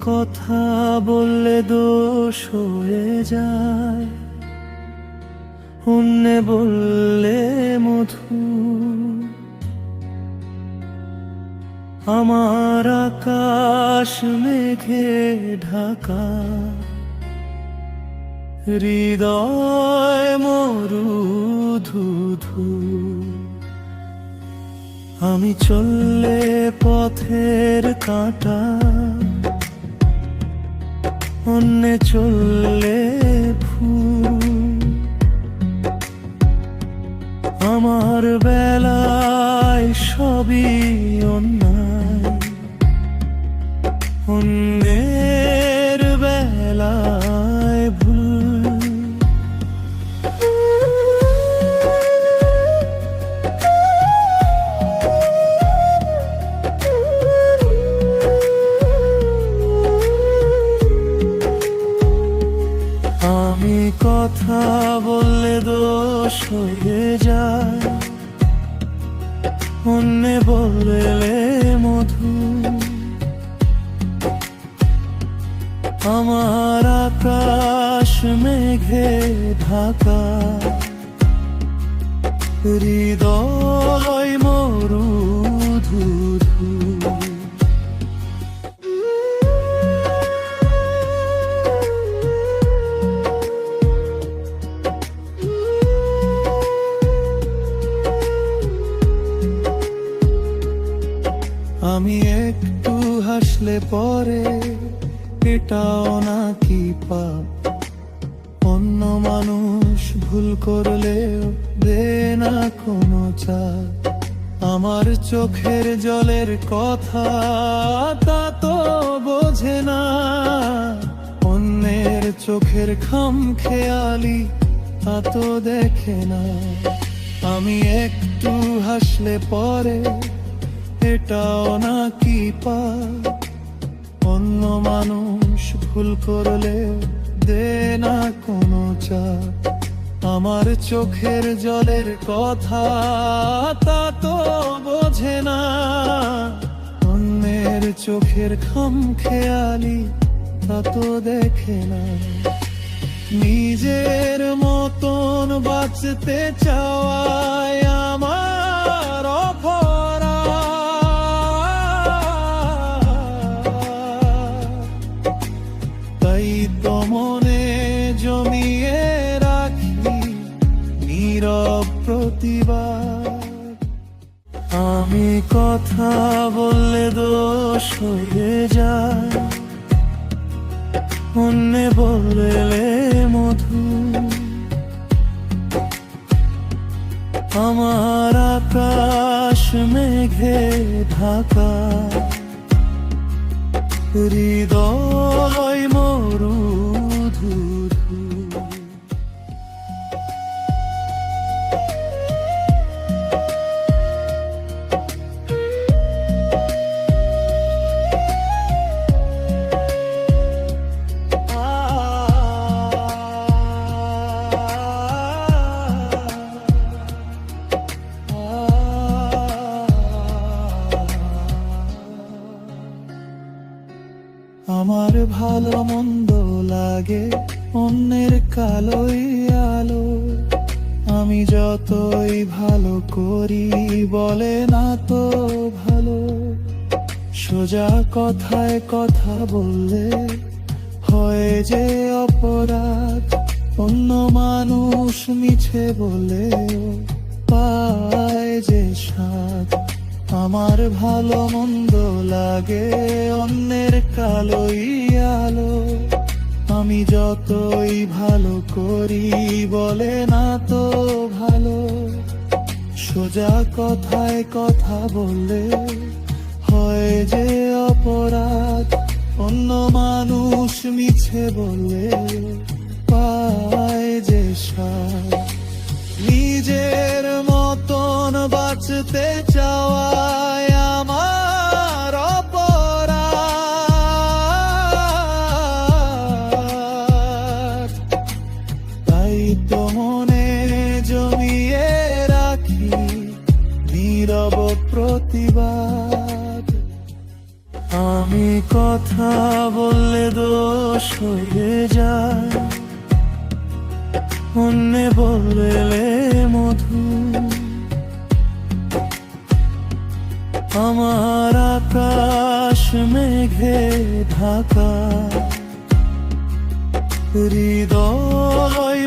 কথা বললে দোষ হয়ে যায়, অন্য বললে মধু। আমার আকাশ মেঘে ঢাকা, হৃদয় মরুধুধু। আমি চললে পথের কাঁটা, অন্য চললে ফুল। আমার বেলায় সবই অন্যায়, অন্যের বেলায় ভুল। আমি কথা বললে দোষ হয়ে যায়, অন্য বললে মধু। আমার আকাশ মেঘে ঢাকা, হৃদয় মরুধুধু। আমি একটু হাসলে পরে এটাও নাকি পাপ, অন্য মানুষ ভুল করলেও দে না কোনো চাপ। আমার চোখের জলের কথা তা তো বোঝে না, অন্যের চোখের খামখেয়ালি তা তো দেখে না। আমি একটু হাসলে পরে এটাও নাকি পাপ, অন্য মানুষ ভুল করলে দে না কোনো চাপ। আমার চোখের জলের কথা তা তো বোঝে না, অন্যের চোখের খামখেয়ালি তা তো দেখে না। নিজের মতন বাঁচতে চাওয়ায় আমার অপরাধ, তাই তো মনে জমিয়ে রাখি নীরব প্রতিবাদ। আমি কথা বললে দোষ হয়ে যায়, অন্য বললে মধু। আমার আকাশ মেঘে ঢাকা, হৃদয় মরুধুধু। আমার ভালো মন্দ লাগে অন্যের কালোই আলো, আমি যতই ভালো করি বলে না তো ভালো। সোজা কথায় কথা বললে হয় যে অপরাধ, অন্য মানুষ মিছে বলে পায় যে স্বাদ। আমার ভালো মন্দ লাগে অন্যের কালোই আলো, আমি যতই ভালো করি বলে না তো ভালো। সোজা কথায় কথা বললে হয় যে অপরাধ, অন্য মানুষ মিছে বলে পায় যে স্বাদ। নিজের মতন বাঁচতে চাওয়ায় আমার অপরাধ, তাই তো মনে জমিয়ে রাখি নীরব প্রতিবাদ। আমি কথা বললে দোষ হয়ে যায়, অন্যে বললে মধু। আমার আকাশ মেঘে ঢাকা, হৃদয়